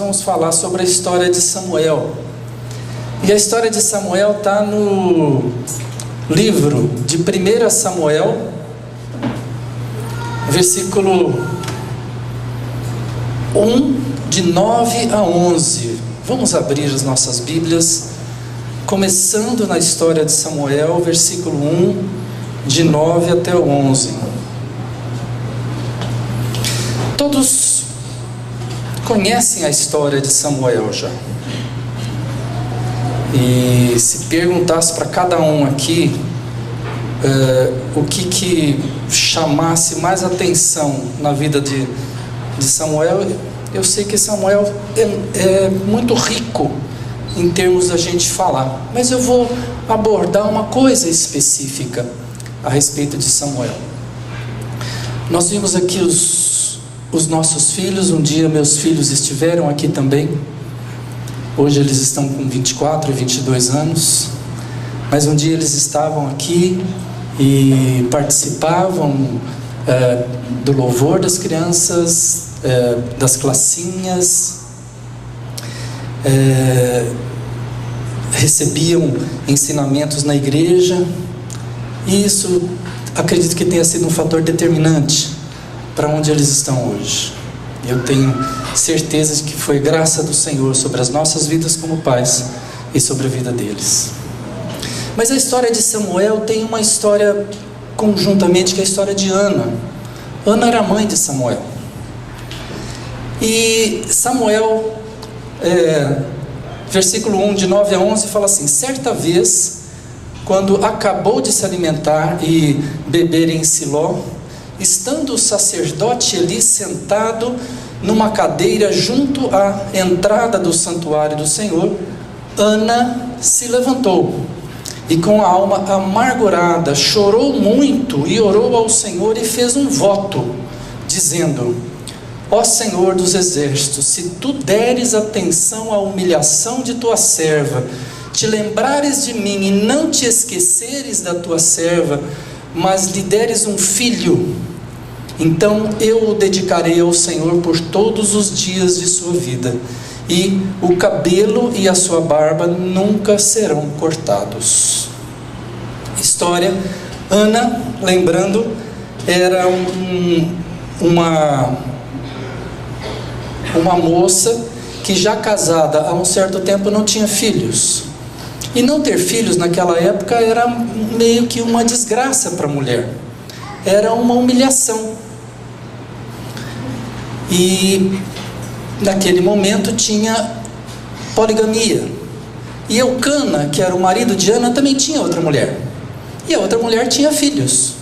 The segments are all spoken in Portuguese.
vamos falar sobre a história de Samuel. E a história de Samuel está no livro de 1 Samuel, versículo 1, de 9 a 11. Vamos abrir as nossas Bíblias, começando na história de Samuel, versículo 1, de 9 até o 11. Todos conhecem a história de Samuel já. E se perguntasse para cada um aqui o que chamasse mais atenção na vida de Samuel, eu sei que Samuel é muito rico em termos da gente falar, mas eu vou abordar uma coisa específica a respeito de Samuel. Nós vimos aqui os nossos filhos. Um dia meus filhos estiveram aqui também. Hoje eles estão com 24 e 22 anos, mas um dia eles estavam aqui e participavam do louvor das crianças, das classinhas, recebiam ensinamentos na igreja, e isso acredito que tenha sido um fator determinante para onde eles estão hoje. Eu tenho certeza de que foi graça do Senhor sobre as nossas vidas como pais e sobre a vida deles. Mas a história de Samuel tem uma história conjuntamente, que é a história de Ana. Ana era a mãe de Samuel. E Samuel, versículo 1, de 9 a 11, fala assim: certa vez, quando acabou de se alimentar e beber em Siló, estando o sacerdote Eli sentado numa cadeira junto à entrada do santuário do Senhor, Ana se levantou e, com a alma amargurada, chorou muito e orou ao Senhor e fez um voto, dizendo: ó Senhor dos exércitos, se tu deres atenção à humilhação de tua serva, te lembrares de mim e não te esqueceres da tua serva, mas lhe deres um filho, então eu o dedicarei ao Senhor por todos os dias de sua vida, e o cabelo e a sua barba nunca serão cortados. História: Ana, lembrando, era uma moça que, já casada há um certo tempo, não tinha filhos. E não ter filhos naquela época era meio que uma desgraça para a mulher, era uma humilhação. E naquele momento tinha poligamia. E Eucana, que era o marido de Ana, também tinha outra mulher, e a outra mulher tinha filhos.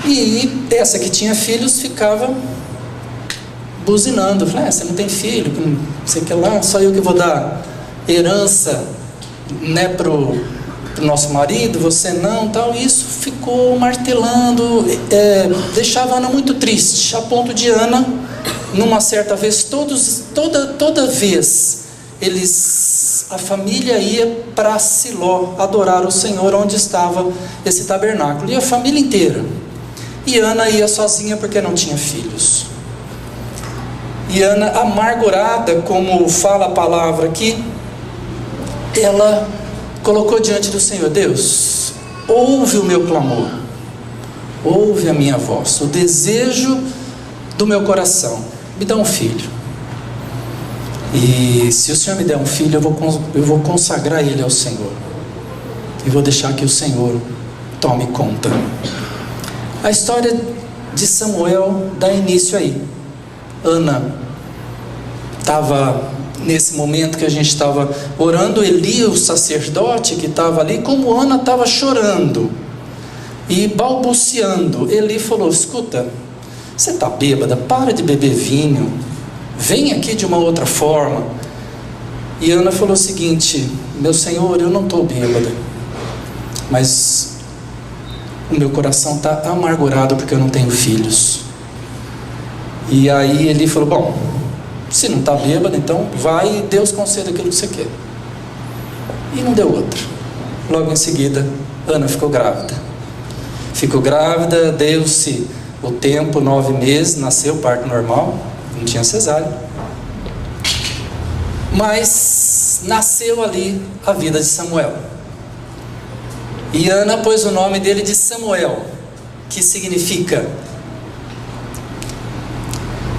E essa que tinha filhos ficava buzinando, falando: você não tem filho, não sei o que lá, só eu que vou dar herança, né, pro nosso marido, você não, tal. E isso ficou martelando, deixava Ana muito triste, a ponto de Ana, numa certa vez, toda vez a família ia para Siló adorar o Senhor, onde estava esse tabernáculo, e a família inteira. E Ana ia sozinha porque não tinha filhos. E Ana, amargurada, como fala a palavra aqui, ela colocou diante do Senhor: Deus, ouve o meu clamor, ouve a minha voz, o desejo do meu coração, me dá um filho. E se o Senhor me der um filho, eu vou consagrar ele ao Senhor, e vou deixar que o Senhor tome conta. A história de Samuel dá início aí. Ana estava, nesse momento que a gente estava orando, Eli, o sacerdote que estava ali, como Ana estava chorando e balbuciando, Eli falou: escuta, você está bêbada, para de beber vinho, vem aqui de uma outra forma. E Ana falou o seguinte: meu Senhor, eu não estou bêbada, mas o meu coração está amargurado porque eu não tenho filhos. E aí ele falou: bom, se não está bêbado, então vai e Deus conceda aquilo que você quer. E não deu outra. Logo em seguida, Ana ficou grávida. Deu-se o tempo, 9 meses, nasceu, parto normal, não tinha cesárea. Mas nasceu ali a vida de Samuel. E Ana pôs o nome dele de Samuel, que significa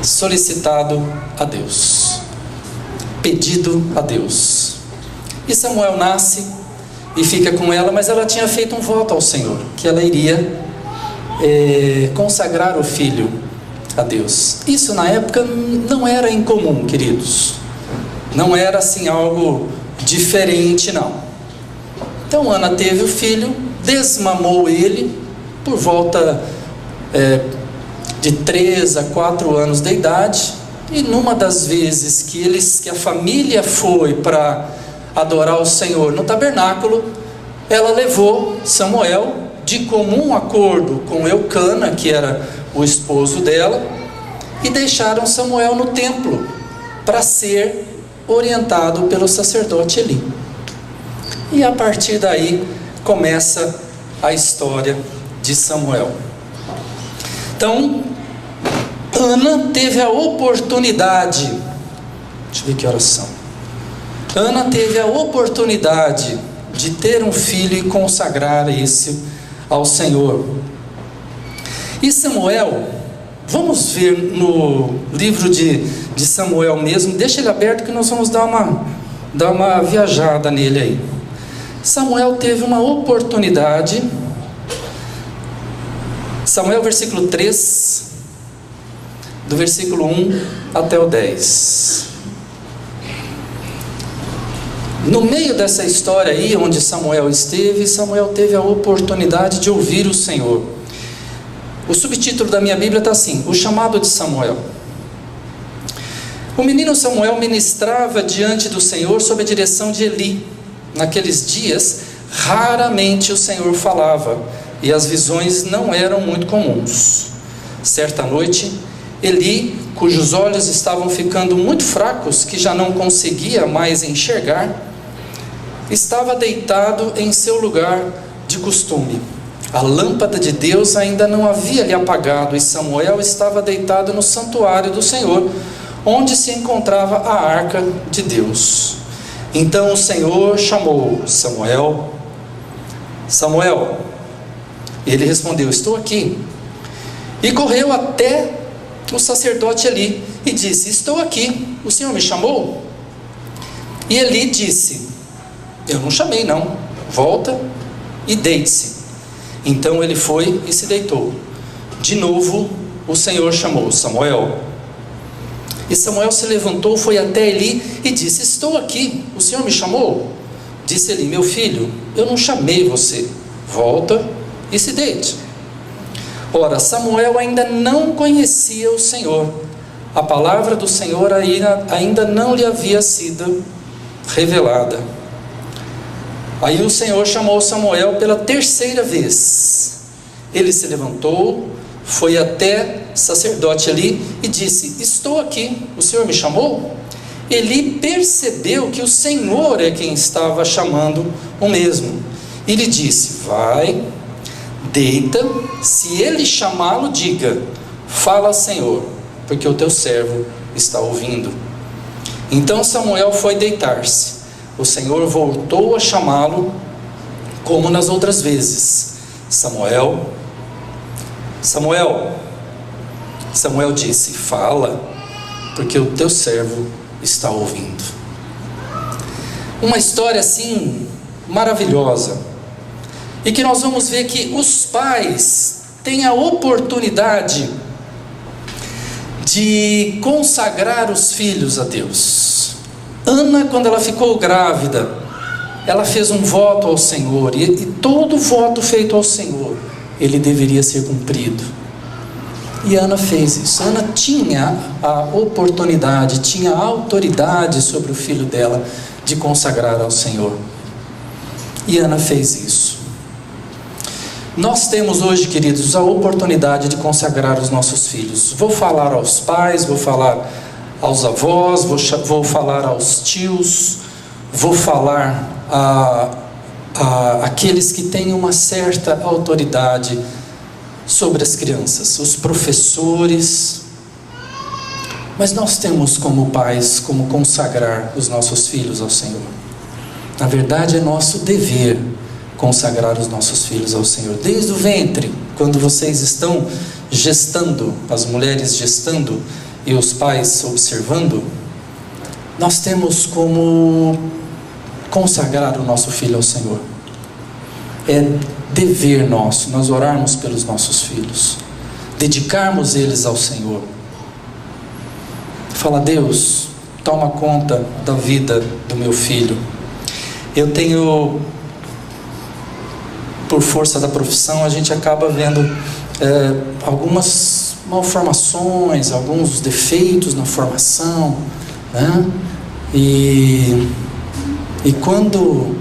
solicitado a Deus, pedido a Deus. E Samuel nasce e fica com ela, mas ela tinha feito um voto ao Senhor, que ela iria consagrar o filho a Deus. Isso na época não era incomum, queridos. Não era assim algo diferente, não. Então Ana teve o filho, desmamou ele por volta de 3 a 4 anos de idade. E numa das vezes que a família foi para adorar o Senhor no tabernáculo, ela levou Samuel, de comum acordo com Eucana, que era o esposo dela, e deixaram Samuel no templo para ser orientado pelo sacerdote Eli. E a partir daí começa a história de Samuel. Então, Ana teve a oportunidade, deixa eu ver que horas são. Ana teve a oportunidade de ter um filho e consagrar esse ao Senhor. E Samuel, vamos ver no livro de Samuel mesmo, deixa ele aberto que nós vamos dar uma viajada nele aí. Samuel teve uma oportunidade. Samuel versículo 3, do versículo 1 até o 10. No meio dessa história aí, onde Samuel teve a oportunidade de ouvir o Senhor. O subtítulo da minha Bíblia está assim: o chamado de Samuel. O menino Samuel ministrava diante do Senhor sob a direção de Eli. Naqueles dias, raramente o Senhor falava, e as visões não eram muito comuns. Certa noite, Eli, cujos olhos estavam ficando muito fracos, que já não conseguia mais enxergar, estava deitado em seu lugar de costume. A lâmpada de Deus ainda não havia lhe apagado, e Samuel estava deitado no santuário do Senhor, onde se encontrava a arca de Deus. Então o Senhor chamou: Samuel, Samuel. Ele respondeu: estou aqui. E correu até o sacerdote Eli e disse: estou aqui, o Senhor me chamou? E Eli disse: eu não chamei não, volta e deite-se. Então ele foi e se deitou. De novo o Senhor chamou: Samuel. E Samuel se levantou, foi até Eli e disse: estou aqui, o Senhor me chamou? Disse Eli: meu filho, eu não chamei você, volta e se deite. Ora, Samuel ainda não conhecia o Senhor, a palavra do Senhor ainda não lhe havia sido revelada. Aí o Senhor chamou Samuel pela 3ª vez. Ele se levantou, foi até o sacerdote Eli e disse: estou aqui, o Senhor me chamou? Eli percebeu que o Senhor é quem estava chamando o mesmo, e lhe disse: vai, deita, se ele chamá-lo, diga: fala, Senhor, porque o teu servo está ouvindo. Então Samuel foi deitar-se. O Senhor voltou a chamá-lo como nas outras vezes: Samuel, Samuel. Samuel disse: fala, porque o teu servo está ouvindo. Uma história assim maravilhosa, e que nós vamos ver que os pais têm a oportunidade de consagrar os filhos a Deus. Ana, quando ela ficou grávida, ela fez um voto ao Senhor, e todo voto feito ao Senhor, ele deveria ser cumprido. E Ana fez isso. Ana tinha a oportunidade, tinha a autoridade sobre o filho dela de consagrar ao Senhor. E Ana fez isso. Nós temos hoje, queridos, a oportunidade de consagrar os nossos filhos. Vou falar aos pais, vou falar aos avós, vou falar aos tios, vou falar a aqueles que têm uma certa autoridade sobre as crianças, os professores, Mas nós temos como pais como consagrar os nossos filhos ao Senhor. Na verdade, é nosso dever consagrar os nossos filhos ao Senhor. Desde o ventre, quando vocês estão gestando, as mulheres gestando e os pais observando, nós temos como consagrar o nosso filho ao Senhor. É dever nosso, nós orarmos pelos nossos filhos, dedicarmos eles ao Senhor. Fala: Deus, toma conta da vida do meu filho. Eu tenho, por força da profissão, a gente acaba vendo algumas malformações, alguns defeitos na formação, né? E quando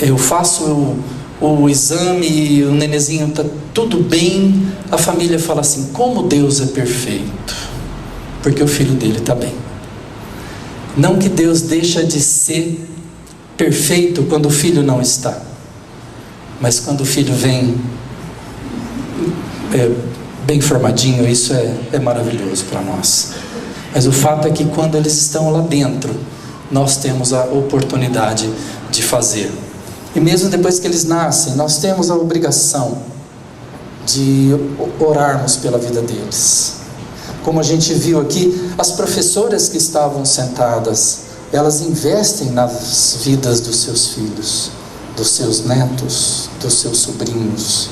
eu faço o exame e o nenenzinho está tudo bem, a família fala assim: como Deus é perfeito, porque o filho dele está bem. Não que Deus deixa de ser perfeito quando o filho não está, mas quando o filho vem bem formadinho, isso é maravilhoso para nós. Mas o fato é que quando eles estão lá dentro, nós temos a oportunidade de fazer. E mesmo depois que eles nascem, nós temos a obrigação de orarmos pela vida deles. Como a gente viu aqui, as professoras que estavam sentadas, elas investem nas vidas dos seus filhos, dos seus netos, dos seus sobrinhos.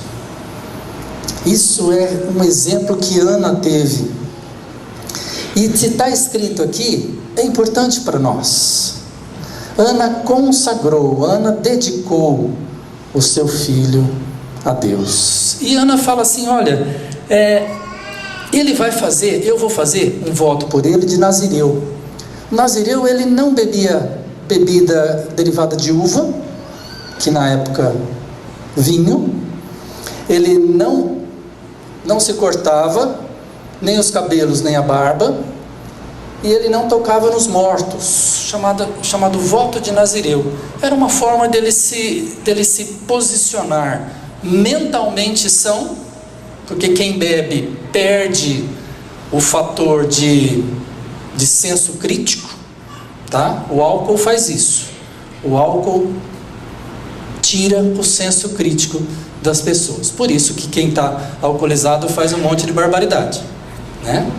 Isso é um exemplo que Ana teve. E se está escrito aqui, é importante para nós. Ana consagrou, Ana dedicou o seu filho a Deus. E Ana fala assim: olha, ele vai fazer, eu vou fazer um voto por ele de nazireu. O nazireu, ele não bebia bebida derivada de uva, que na época vinho. Ele não se cortava nem os cabelos nem a barba, e ele não tocava nos mortos, chamado voto de nazireu. Era uma forma dele se posicionar mentalmente são, porque quem bebe perde o fator de senso crítico, tá? O álcool faz isso. O álcool tira o senso crítico das pessoas. Por isso que quem está alcoolizado faz um monte de barbaridade, né?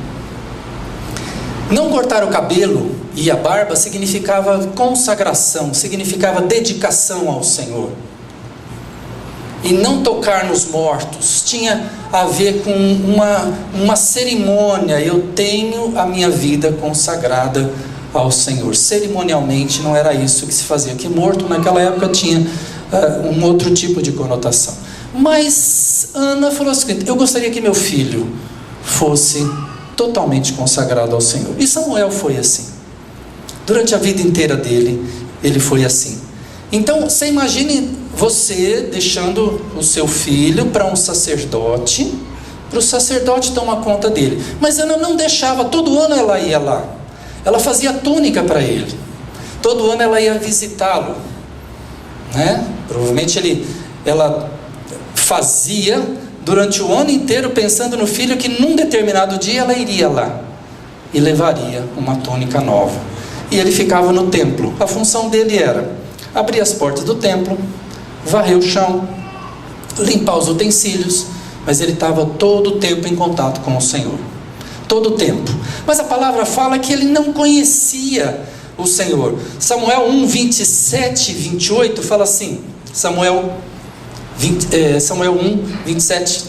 Não cortar o cabelo e a barba significava consagração, significava dedicação ao Senhor. E não tocar nos mortos tinha a ver com uma cerimônia. Eu tenho a minha vida consagrada ao Senhor. Cerimonialmente não era isso que se fazia, que morto naquela época tinha um outro tipo de conotação. Mas Ana falou assim: eu gostaria que meu filho fosse totalmente consagrado ao Senhor. E Samuel foi assim. Durante a vida inteira dele, ele foi assim. Então, você imagine você deixando o seu filho para um sacerdote, para o sacerdote tomar conta dele. Mas Ana não deixava, todo ano ela ia lá. Ela fazia túnica para ele. Todo ano ela ia visitá-lo, né? Provavelmente ela fazia durante o ano inteiro pensando no filho, que num determinado dia ela iria lá e levaria uma túnica nova. E ele ficava no templo. A função dele era abrir as portas do templo, varrer o chão, limpar os utensílios, mas ele estava todo o tempo em contato com o Senhor. Todo o tempo. Mas a palavra fala que ele não conhecia o Senhor. Samuel 1, 27 e 28 fala assim, Samuel 1, 27,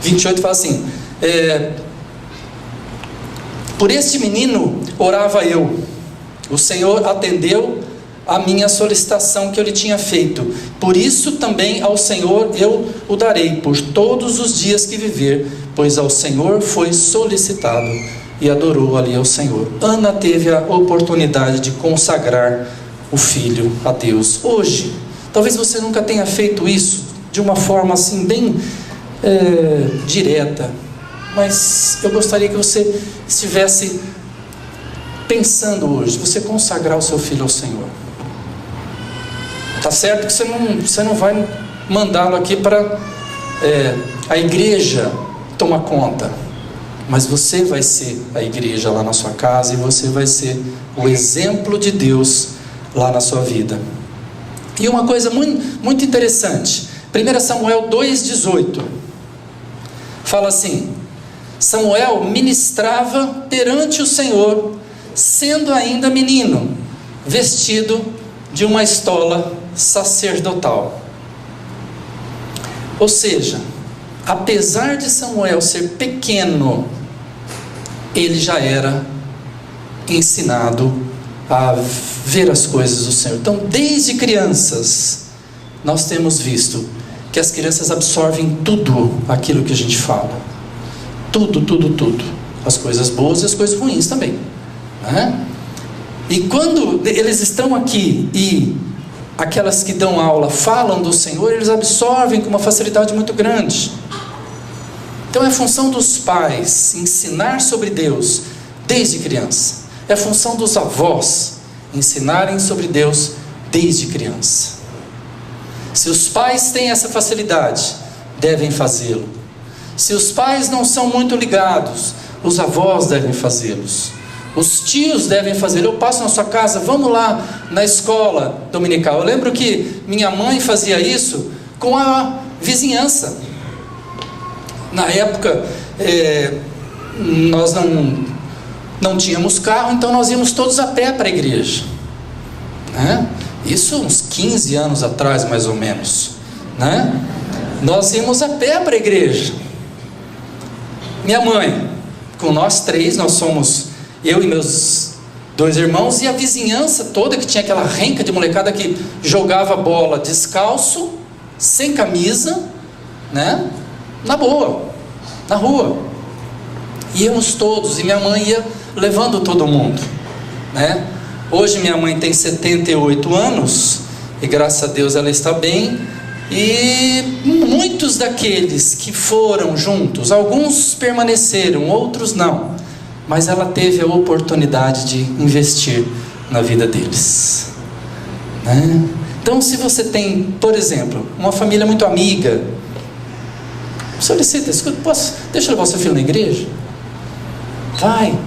28 fala assim: por este menino orava eu, o Senhor atendeu a minha solicitação que eu lhe tinha feito, por isso também ao Senhor eu o darei por todos os dias que viver, pois ao Senhor foi solicitado, e adorou ali ao Senhor. Ana teve a oportunidade de consagrar o filho a Deus. Hoje, talvez você nunca tenha feito isso de uma forma assim bem direta, mas eu gostaria que você estivesse pensando hoje, você consagrar o seu filho ao Senhor. Tá certo que você não vai mandá-lo aqui para a igreja tomar conta, mas você vai ser a igreja lá na sua casa, e você vai ser o exemplo de Deus lá na sua vida. E uma coisa muito, muito interessante, 1 Samuel 2,18, fala assim: Samuel ministrava perante o Senhor, sendo ainda menino, vestido de uma estola sacerdotal. Ou seja, apesar de Samuel ser pequeno, ele já era ensinado a ver as coisas do Senhor. Então, desde crianças, nós temos visto que as crianças absorvem tudo aquilo que a gente fala. Tudo. As coisas boas e as coisas ruins também, né? E quando eles estão aqui e aquelas que dão aula falam do Senhor, eles absorvem com uma facilidade muito grande. Então é função dos pais ensinar sobre Deus desde criança. É função dos avós ensinarem sobre Deus desde criança. Se os pais têm essa facilidade, devem fazê-lo. Se os pais não são muito ligados, os avós devem fazê-los. Os tios devem fazer. Eu passo na sua casa, vamos lá na escola dominical. Eu lembro que minha mãe fazia isso com a vizinhança. Na época, nós não tínhamos carro, então nós íamos todos a pé para a igreja, né? Isso uns 15 anos atrás, mais ou menos, né? Nós íamos a pé para a igreja. Minha mãe, com nós três, nós somos eu e meus 2 irmãos, e a vizinhança toda, que tinha aquela renca de molecada que jogava bola descalço, sem camisa, né? Na boa, na rua. Íamos todos, e minha mãe ia levando todo mundo, né? Hoje minha mãe tem 78 anos, e graças a Deus ela está bem. E muitos daqueles que foram juntos, alguns permaneceram, outros não, mas ela teve a oportunidade de investir na vida deles, né? Então, se você tem, por exemplo, uma família muito amiga, solicita, escuta, deixa eu levar seu filho na igreja? Vai,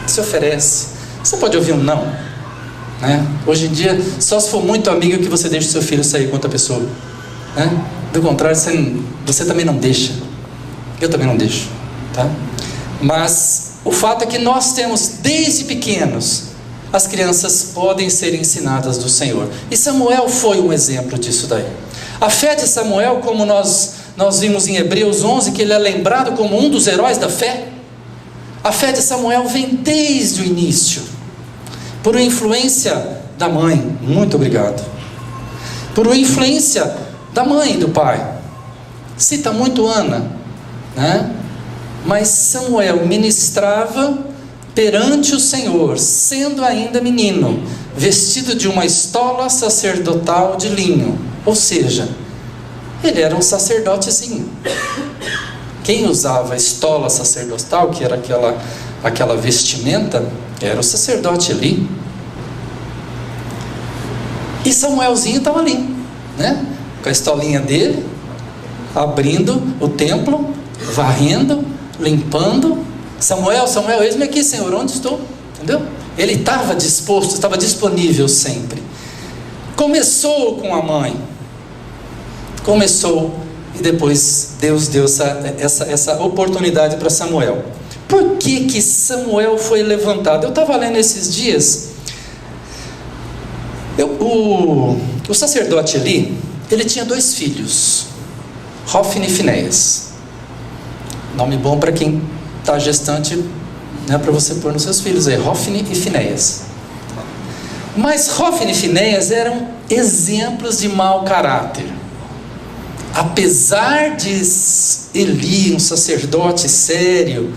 se oferece. Você pode ouvir um não, né? Hoje em dia, só se for muito amigo que você deixa o seu filho sair com outra pessoa, né? Do contrário, você também não deixa. Eu também não deixo, tá? Mas o fato é que nós temos, desde pequenos, as crianças podem ser ensinadas do Senhor. E Samuel foi um exemplo disso daí. A fé de Samuel, como nós vimos em Hebreus 11, que ele é lembrado como um dos heróis da fé. A fé de Samuel vem desde o início, por influência da mãe. Muito obrigado. Por influência da mãe e do pai. Cita muito Ana, né? Mas Samuel ministrava perante o Senhor, sendo ainda menino, vestido de uma estola sacerdotal de linho. Ou seja, ele era um sacerdotezinho. Quem usava a estola sacerdotal, que era aquela vestimenta, era o sacerdote ali. E Samuelzinho estava ali, né? Com a estolinha dele, abrindo o templo, varrendo, limpando. Samuel, eis-me aqui, Senhor, onde estou? Entendeu? Ele estava disposto, estava disponível sempre. Começou com a mãe. E depois Deus deu essa oportunidade para Samuel. Por que Samuel foi levantado? Eu estava lendo esses dias. O sacerdote Eli, ele tinha 2 filhos, Hofni e Finéias. Nome bom para quem está gestante, né, para você pôr nos seus filhos aí, Hofni e Finéias. Mas Hofni e Finéias eram exemplos de mau caráter. Apesar de Eli, um sacerdote sério,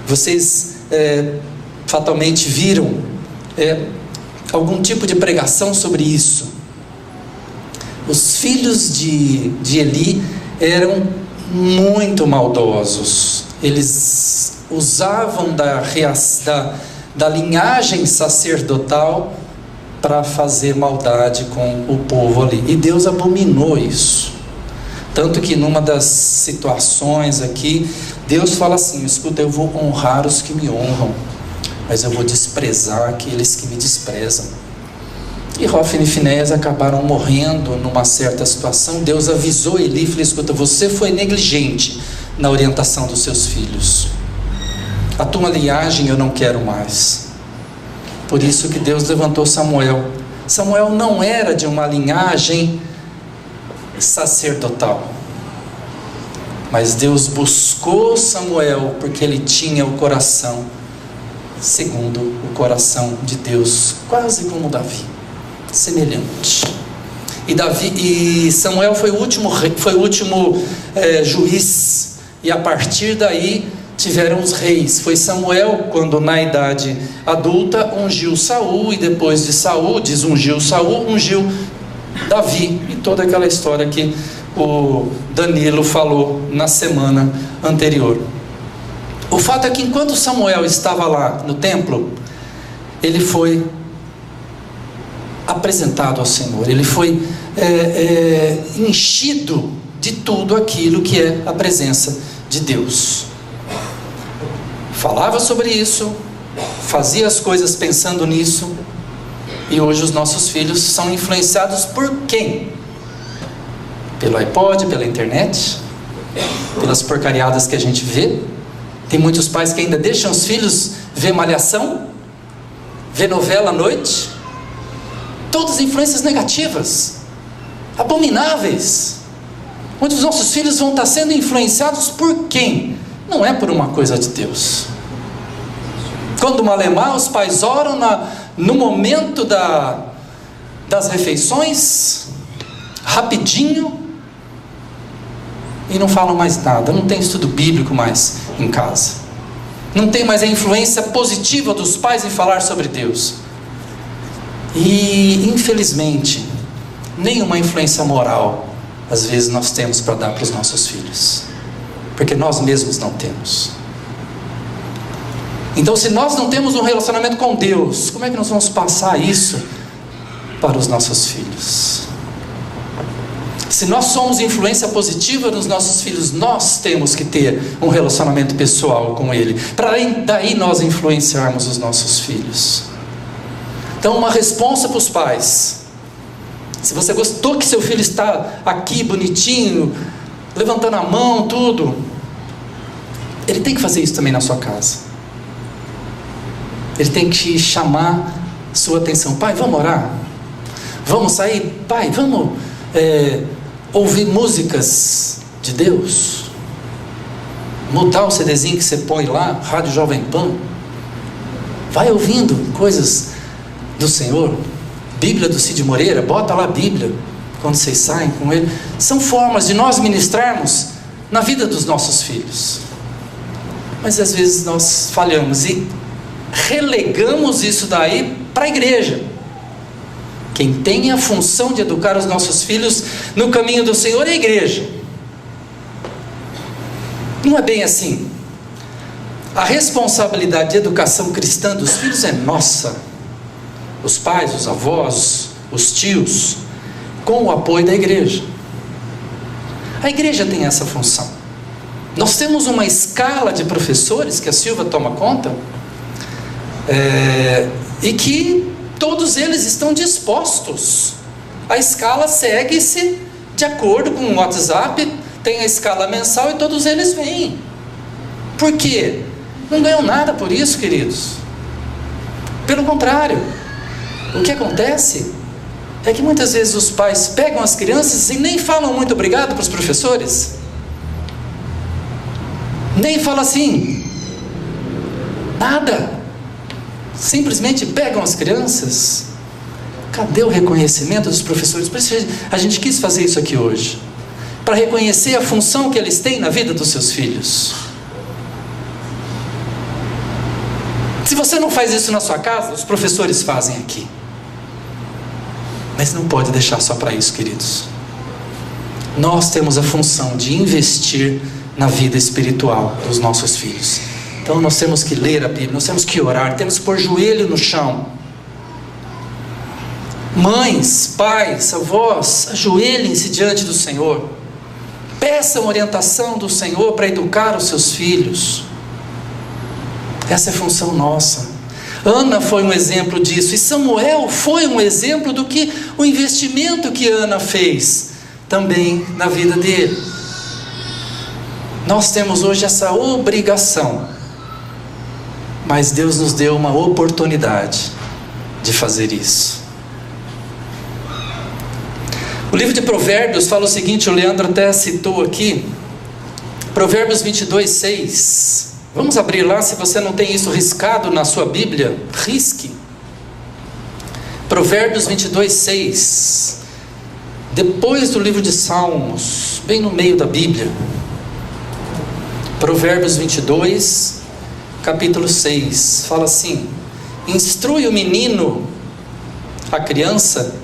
vocês fatalmente viram algum tipo de pregação sobre isso. Os filhos de Eli eram muito maldosos. Eles usavam da linhagem sacerdotal para fazer maldade com o povo ali. E Deus abominou isso. Tanto que numa das situações aqui, Deus fala assim: escuta, eu vou honrar os que me honram, mas eu vou desprezar aqueles que me desprezam. E Hófni e Finéias acabaram morrendo numa certa situação. Deus avisou Eli e falou: escuta, você foi negligente na orientação dos seus filhos, a tua linhagem eu não quero mais. Por isso que Deus levantou Samuel. Samuel não era de uma linhagem sacerdotal, mas Deus buscou Samuel porque ele tinha o coração segundo o coração de Deus, quase como Davi, semelhante. E Samuel foi o último juiz, e a partir daí tiveram os reis. Foi Samuel, quando na idade adulta, ungiu Saul, e depois de Saul, desungiu Saul, ungiu Davi, e toda aquela história que o Danilo falou na semana anterior. O fato é que enquanto Samuel estava lá no templo, ele foi apresentado ao Senhor, ele foi enchido de tudo aquilo que é a presença de Deus. Falava sobre isso, fazia as coisas pensando nisso, e hoje os nossos filhos são influenciados por quem? Pelo iPod, pela internet, pelas porcariadas que a gente vê. Tem muitos pais que ainda deixam os filhos ver malhação, ver novela à noite. Todas influências negativas, abomináveis, onde os nossos filhos vão estar sendo influenciados por quem? Não é por uma coisa de Deus. Quando malemar, os pais oram no momento das refeições, rapidinho, e não falam mais nada. Não tem estudo bíblico mais em casa, não tem mais a influência positiva dos pais em falar sobre Deus, e infelizmente nenhuma influência moral às vezes nós temos para dar para os nossos filhos, porque nós mesmos não temos. Então, se nós não temos um relacionamento com Deus, como é que nós vamos passar isso para os nossos filhos? Se nós somos influência positiva nos nossos filhos, nós temos que ter um relacionamento pessoal com Ele, para daí nós influenciarmos os nossos filhos. Então, uma responsa para os pais: se você gostou que seu filho está aqui bonitinho, levantando a mão, tudo, ele tem que fazer isso também na sua casa. Ele tem que chamar sua atenção. Pai, vamos orar? Vamos sair? Pai, vamos ouvir músicas de Deus? Mudar o CDzinho que você põe lá, Rádio Jovem Pan? Vai ouvindo coisas do Senhor. Bíblia do Cid Moreira, bota lá a Bíblia quando vocês saem com ele. São formas de nós ministrarmos na vida dos nossos filhos. Mas às vezes nós falhamos e relegamos isso daí para a igreja. Quem tem a função de educar os nossos filhos no caminho do Senhor é a igreja. Não é bem assim. A responsabilidade de educação cristã dos filhos é nossa. Os pais, os avós, os tios, com o apoio da igreja. A igreja tem essa função. Nós temos uma escala de professores que a Silva toma conta, e que todos eles estão dispostos. A escala segue-se de acordo com o WhatsApp, tem a escala mensal e todos eles vêm. Por quê? Não ganham nada por isso, queridos. Pelo contrário, o que acontece é que muitas vezes os pais pegam as crianças e nem falam muito obrigado para os professores, nem falam assim, nada. Simplesmente pegam as crianças. Cadê o reconhecimento dos professores? Por isso a gente quis fazer isso aqui hoje, para reconhecer a função que eles têm na vida dos seus filhos. Se você não faz isso na sua casa, os professores fazem aqui. Mas não pode deixar só para isso, queridos. Nós temos a função de investir na vida espiritual dos nossos filhos. Então nós temos que ler a Bíblia, nós temos que orar, temos que pôr joelho no chão. Mães, pais, avós, ajoelhem-se diante do Senhor. Peçam orientação do Senhor para educar os seus filhos. Essa é a função nossa. Ana foi um exemplo disso, e Samuel foi um exemplo do que o investimento que Ana fez também na vida dele. Nós temos hoje essa obrigação, mas Deus nos deu uma oportunidade de fazer isso. O livro de Provérbios fala o seguinte, o Leandro até citou aqui, Provérbios 22:6. Vamos abrir lá, se você não tem isso riscado na sua Bíblia, risque. Provérbios 22:6. Depois do livro de Salmos, bem no meio da Bíblia. Provérbios 22, capítulo 6. Fala assim: instrui o menino, a criança,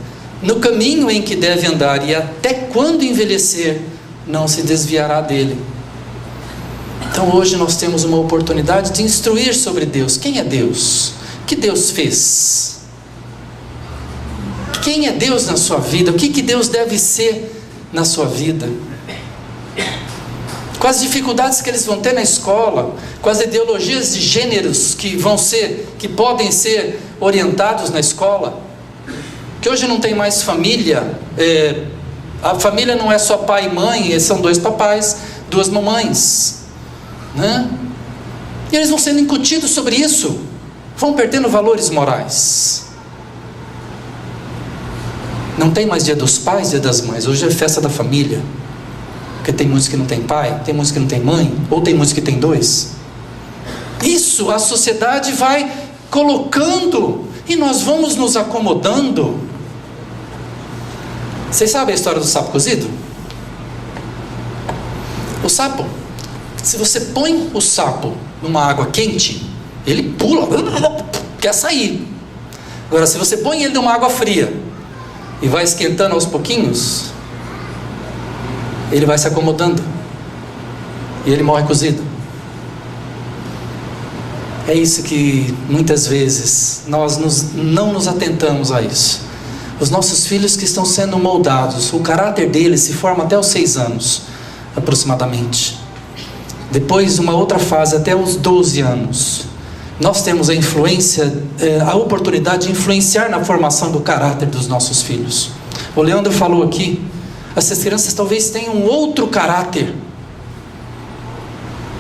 no caminho em que deve andar, e até quando envelhecer, não se desviará dele. Então hoje nós temos uma oportunidade de instruir sobre Deus. Quem é Deus? O que Deus fez? Quem é Deus na sua vida? O que Deus deve ser na sua vida? Com as dificuldades que eles vão ter na escola, com as ideologias de gêneros que podem ser orientados na escola, que hoje não tem mais família, a família não é só pai e mãe, são 2 papais, 2 mamães, né? E eles vão sendo incutidos sobre isso, vão perdendo valores morais. Não tem mais dia dos pais, dia das mães, hoje é festa da família, porque tem muitos que não tem pai, tem muitos que não tem mãe, ou tem muitos que tem 2. Isso a sociedade vai colocando, e nós vamos nos acomodando. Vocês sabem a história do sapo cozido? O sapo, se você põe o sapo numa água quente, ele pula, quer sair. Agora, se você põe ele numa água fria e vai esquentando aos pouquinhos, ele vai se acomodando e ele morre cozido. É isso que muitas vezes nós não nos atentamos a isso. Os nossos filhos que estão sendo moldados, o caráter deles se forma até os 6 anos aproximadamente. Depois, uma outra fase, até os 12 anos, nós temos a influência, a oportunidade de influenciar na formação do caráter dos nossos filhos. O Leandro falou aqui, essas crianças talvez tenham um outro caráter,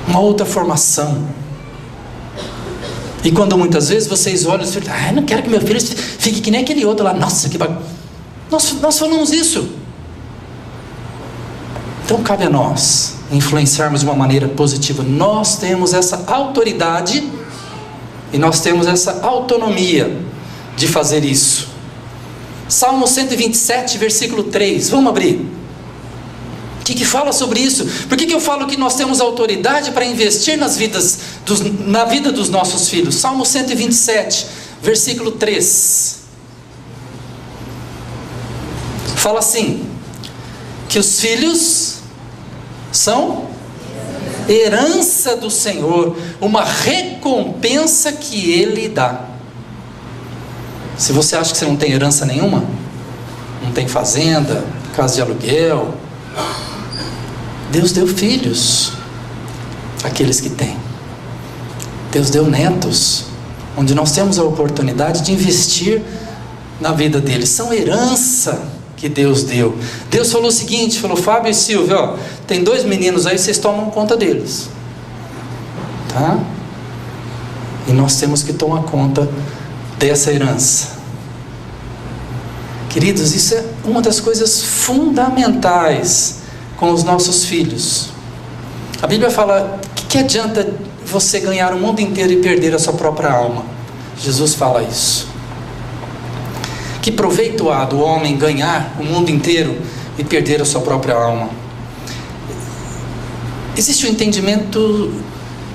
uma outra formação. E quando muitas vezes vocês olham e falam, eu não quero que meu filho fique que nem aquele outro lá, nossa, que bagulho. Nós falamos isso. Então cabe a nós influenciarmos de uma maneira positiva. Nós temos essa autoridade e nós temos essa autonomia de fazer isso. Salmo 127, versículo 3, vamos abrir. O que fala sobre isso? Por que eu falo que nós temos autoridade para investir na vida dos nossos filhos? Salmo 127, versículo 3. Fala assim, que os filhos são herança do Senhor, uma recompensa que Ele dá. Se você acha que você não tem herança nenhuma, não tem fazenda, casa de aluguel, Deus deu filhos àqueles que têm. Deus deu netos, onde nós temos a oportunidade de investir na vida deles. São herança que Deus deu. Deus falou o seguinte, falou, Fábio e Silvio, tem 2 meninos aí, vocês tomam conta deles, tá? E nós temos que tomar conta dessa herança. Queridos, isso é uma das coisas fundamentais com os nossos filhos. A Bíblia fala, que adianta você ganhar o mundo inteiro e perder a sua própria alma? Jesus fala isso. Que proveito há do homem ganhar o mundo inteiro e perder a sua própria alma? Existe um entendimento,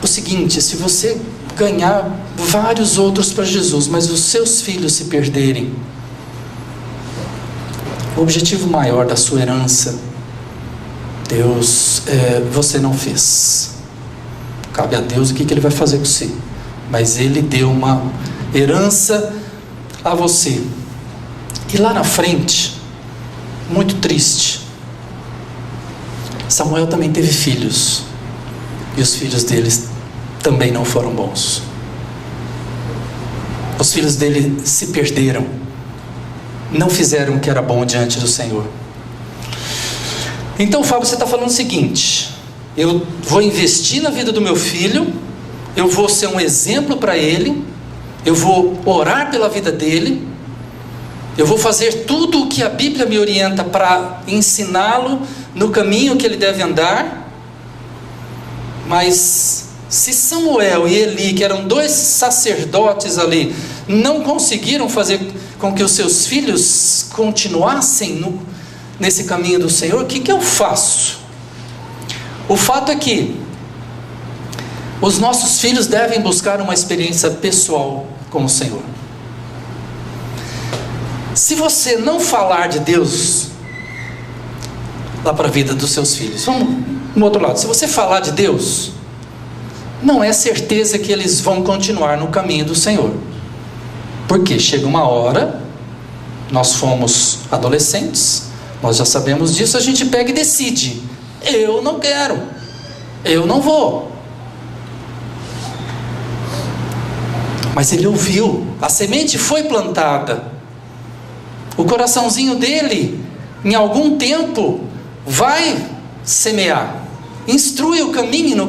o seguinte, se você ganhar vários outros para Jesus, mas os seus filhos se perderem, o objetivo maior da sua herança, você não fez. Cabe a Deus o que Ele vai fazer com você, mas Ele deu uma herança a você. E lá na frente, muito triste, Samuel também teve filhos, e os filhos deles também não foram bons. Os filhos dele se perderam, não fizeram o que era bom diante do Senhor. Então, Fábio, você está falando o seguinte: eu vou investir na vida do meu filho, eu vou ser um exemplo para ele, eu vou orar pela vida dele, eu vou fazer tudo o que a Bíblia me orienta para ensiná-lo no caminho que ele deve andar. Mas se Samuel e Eli, que eram dois sacerdotes ali, não conseguiram fazer com que os seus filhos continuassem nesse caminho do Senhor, o que eu faço? O fato é que os nossos filhos devem buscar uma experiência pessoal com o Senhor. Se você não falar de Deus lá para a vida dos seus filhos, vamos no outro lado, se você falar de Deus, não é certeza que eles vão continuar no caminho do Senhor. Porque chega uma hora, nós fomos adolescentes, nós já sabemos disso, a gente pega e decide: eu não quero, eu não vou. Mas ele ouviu, a semente foi plantada, o coraçãozinho dele, em algum tempo, vai semear. Instrui o caminho,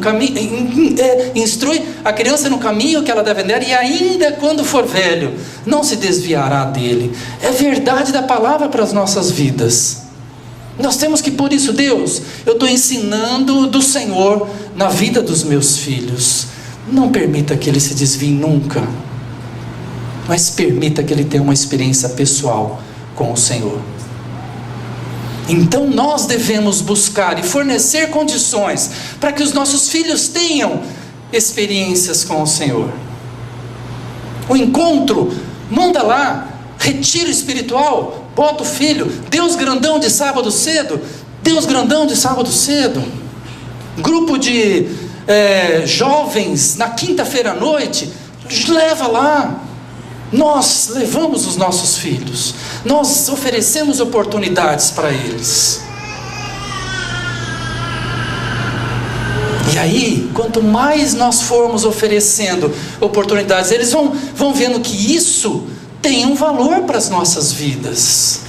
instrui a criança no caminho que ela deve andar, e ainda quando for velho, não se desviará dele. É verdade da palavra para as nossas vidas. Nós temos que, por isso, Deus, eu estou ensinando do Senhor na vida dos meus filhos. Não permita que ele se desvie nunca, mas permita que ele tenha uma experiência pessoal com o Senhor. Então nós devemos buscar e fornecer condições para que os nossos filhos tenham experiências com o Senhor. O encontro, manda lá, retiro espiritual, bota o filho, Deus grandão de sábado cedo, Deus grandão de sábado cedo, grupo de jovens na quinta-feira à noite, leva lá. Nós levamos os nossos filhos, nós oferecemos oportunidades para eles. E aí, quanto mais nós formos oferecendo oportunidades, eles vão vendo que isso tem um valor para as nossas vidas,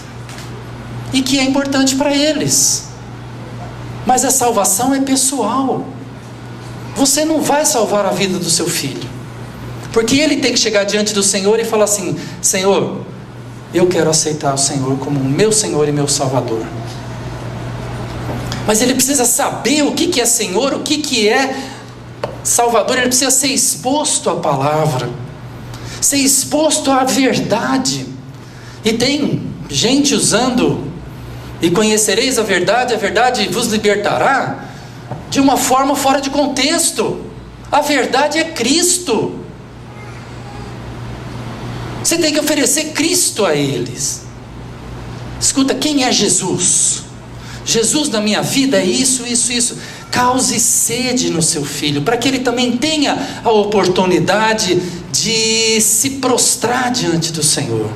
e que é importante para eles. Mas a salvação é pessoal. Você não vai salvar a vida do seu filho, porque ele tem que chegar diante do Senhor e falar assim: Senhor, eu quero aceitar o Senhor como meu Senhor e meu Salvador. Mas ele precisa saber o que é Senhor, o que é Salvador. Ele precisa ser exposto à palavra, ser exposto à verdade. E tem gente usando: e conhecereis a verdade vos libertará, de uma forma fora de contexto. A verdade é Cristo. Você tem que oferecer Cristo a eles. Escuta, quem é Jesus? Jesus na minha vida é isso. Cause sede no seu filho, para que ele também tenha a oportunidade de se prostrar diante do Senhor.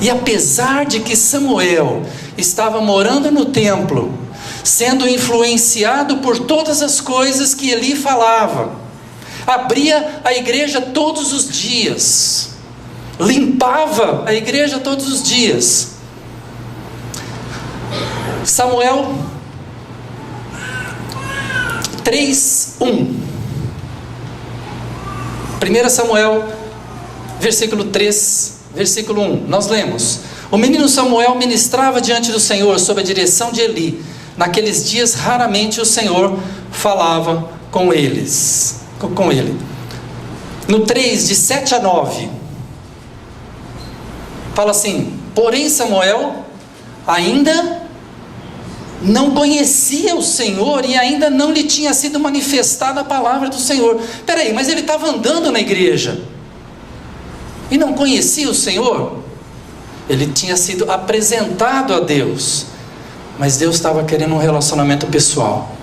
E apesar de que Samuel estava morando no templo, sendo influenciado por todas as coisas que Eli falava, abria a igreja todos os dias, limpava a igreja todos os dias. Samuel 3:1. 1 Samuel, versículo 3, versículo 1. Nós lemos: o menino Samuel ministrava diante do Senhor sob a direção de Eli. Naqueles dias raramente o Senhor falava com ele. No 3, de 7 a 9, fala assim: porém Samuel ainda não conhecia o Senhor, e ainda não lhe tinha sido manifestada a palavra do Senhor. Peraí, mas ele estava andando na igreja e não conhecia o Senhor? Ele tinha sido apresentado a Deus, mas Deus estava querendo um relacionamento pessoal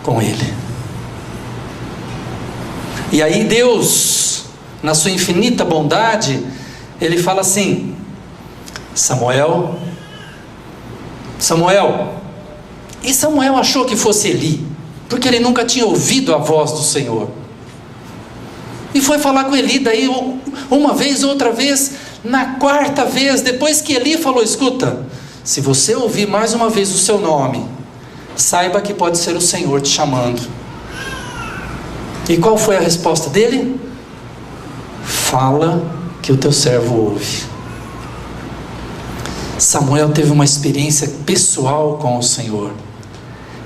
com ele. E aí Deus, na sua infinita bondade, ele fala assim: Samuel, Samuel. E Samuel achou que fosse Eli, porque ele nunca tinha ouvido a voz do Senhor. E foi falar com Eli, daí uma vez, outra vez, na quarta vez, depois que Eli falou: escuta, se você ouvir mais uma vez o seu nome, saiba que pode ser o Senhor te chamando. E qual foi a resposta dele? Fala que o teu servo ouve. Samuel teve uma experiência pessoal com o Senhor.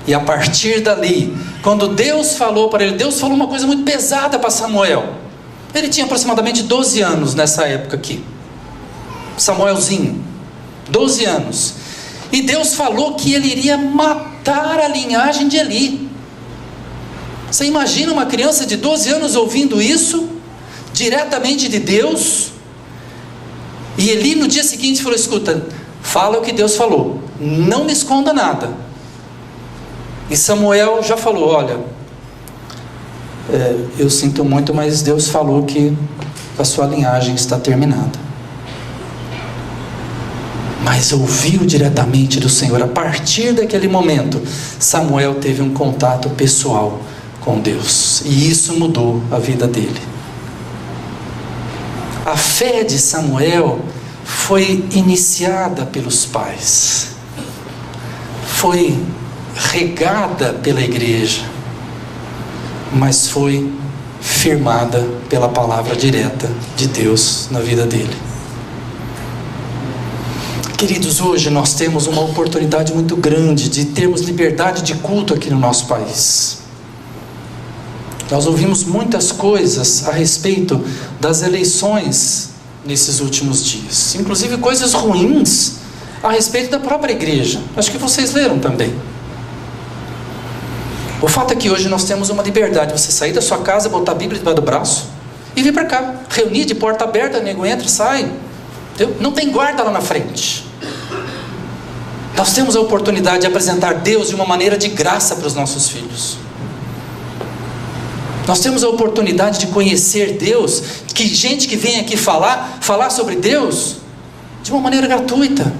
E a partir dali, quando Deus falou para ele, Deus falou uma coisa muito pesada para Samuel. Ele tinha aproximadamente 12 anos nessa época aqui. Samuelzinho, 12 anos. E Deus falou que ele iria matar a linhagem de Eli. Você imagina uma criança de 12 anos ouvindo isso, diretamente de Deus? E Eli no dia seguinte falou: escuta, fala o que Deus falou, não me esconda nada. E Samuel já falou: olha, eu sinto muito, mas Deus falou que a sua linhagem está terminada. Mas ouviu diretamente do Senhor. A partir daquele momento, Samuel teve um contato pessoal com Deus, e isso mudou a vida dele. A fé de Samuel foi iniciada pelos pais, foi regada pela igreja, mas foi firmada pela palavra direta de Deus na vida dele. Queridos, hoje nós temos uma oportunidade muito grande de termos liberdade de culto aqui no nosso país. Nós ouvimos muitas coisas a respeito das eleições nesses últimos dias, inclusive coisas ruins a respeito da própria igreja. Acho que vocês leram também. O fato é que hoje nós temos uma liberdade de você sair da sua casa, botar a Bíblia debaixo do braço e vir para cá, reunir de porta aberta, nego entra e sai. Não tem guarda lá na frente. Nós temos a oportunidade de apresentar Deus de uma maneira de graça para os nossos filhos. Nós temos a oportunidade de conhecer Deus, que gente que vem aqui falar sobre Deus de uma maneira gratuita.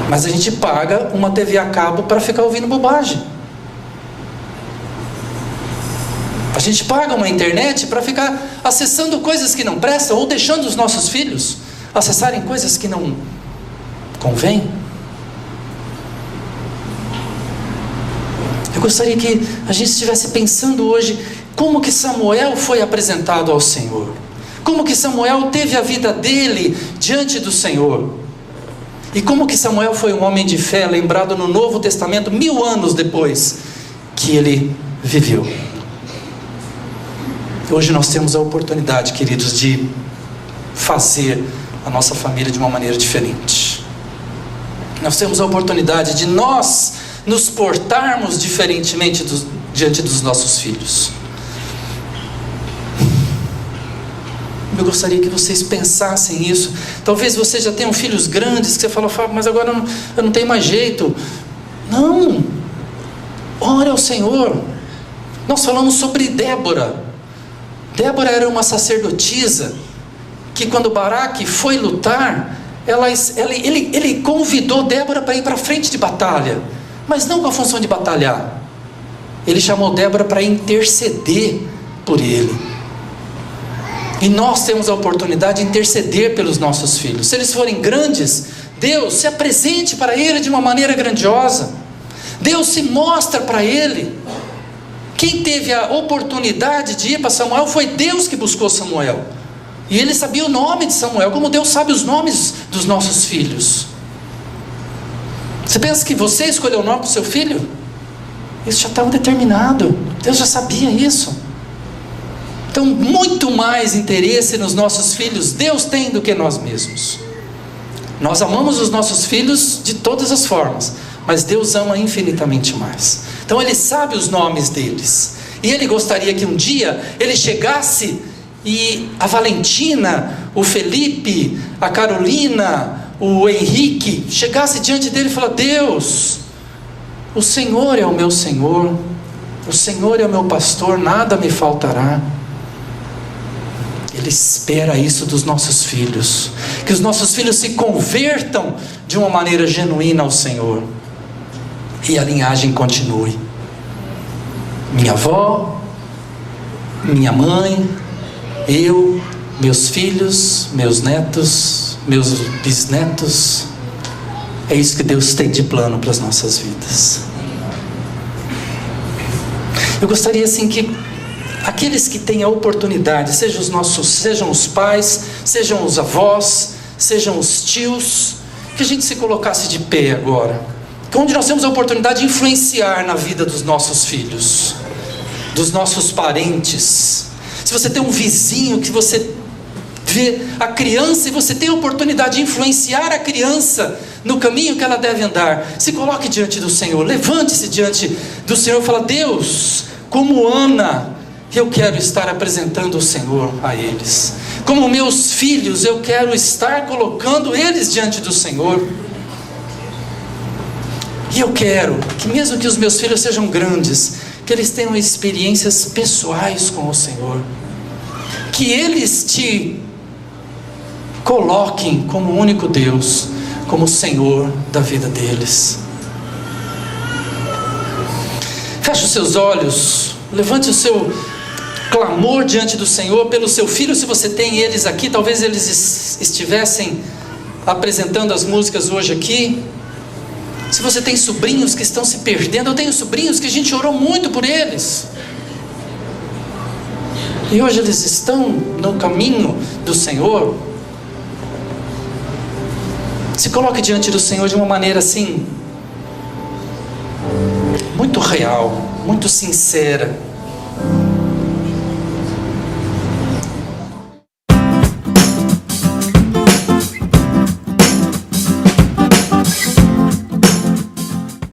Mas a gente paga uma TV a cabo para ficar ouvindo bobagem. A gente paga uma internet para ficar acessando coisas que não prestam, ou deixando os nossos filhos acessarem coisas que não convêm. Eu gostaria que a gente estivesse pensando hoje como que Samuel foi apresentado ao Senhor, como que Samuel teve a vida dele diante do Senhor, e como que Samuel foi um homem de fé, lembrado no Novo Testamento 1000 anos depois que ele viveu. Hoje nós temos a oportunidade, queridos, de fazer a nossa família de uma maneira diferente. Nós temos a oportunidade de nós nos portarmos diferentemente diante dos nossos filhos. Eu gostaria que vocês pensassem isso. Talvez vocês já tenham filhos grandes, que você fala: mas agora eu não tenho mais jeito. Não, ore ao Senhor. Nós falamos sobre Débora. Débora era uma sacerdotisa, que quando Baraque foi lutar, ele convidou Débora para ir para a frente de batalha, mas não com a função de batalhar. Ele chamou Débora para interceder por ele. E nós temos a oportunidade de interceder pelos nossos filhos. Se eles forem grandes, Deus se apresente para ele de uma maneira grandiosa. Deus se mostra para ele. Quem teve a oportunidade de ir para Samuel foi Deus que buscou Samuel. E ele sabia o nome de Samuel, como Deus sabe os nomes dos nossos filhos. Você pensa que você escolheu o nome para o seu filho? Isso já estava determinado. Deus já sabia isso. Então, muito mais interesse nos nossos filhos Deus tem do que nós mesmos. Nós amamos os nossos filhos de todas as formas, mas Deus ama infinitamente mais. Então Ele sabe os nomes deles, e Ele gostaria que um dia Ele chegasse e a Valentina, o Felipe, a Carolina, o Henrique chegasse diante dele e falasse: Deus, o Senhor é o meu Senhor, o Senhor é o meu pastor, nada me faltará. Ele espera isso dos nossos filhos, Que os nossos filhos se convertam de uma maneira genuína ao Senhor. E a linhagem continue. Minha avó, minha mãe, eu, meus filhos, meus netos, meus bisnetos. É isso que Deus tem de plano para as nossas vidas. Eu gostaria assim que aqueles que têm a oportunidade, sejam os pais, sejam os avós, sejam os tios, que a gente se colocasse de pé agora, onde nós temos a oportunidade de influenciar na vida dos nossos filhos, dos nossos parentes. Se você tem um vizinho que você vê a criança e você tem a oportunidade de influenciar a criança no caminho que ela deve andar, se coloque diante do Senhor, levante-se diante do Senhor e fala: Deus, como Ana, eu quero estar apresentando o Senhor a eles. Como meus filhos, eu quero estar colocando eles diante do Senhor. E eu quero que mesmo que os meus filhos sejam grandes, que eles tenham experiências pessoais com o Senhor. Que eles te coloquem como o único Deus, como o Senhor da vida deles. Feche os seus olhos, levante o seu clamor diante do Senhor pelo seu filho. Se você tem eles aqui, talvez eles estivessem apresentando as músicas hoje aqui. Se você tem sobrinhos que estão se perdendo, eu tenho sobrinhos que a gente orou muito por eles, e hoje eles estão no caminho do Senhor. Se coloque diante do Senhor de uma maneira assim, muito real, muito sincera.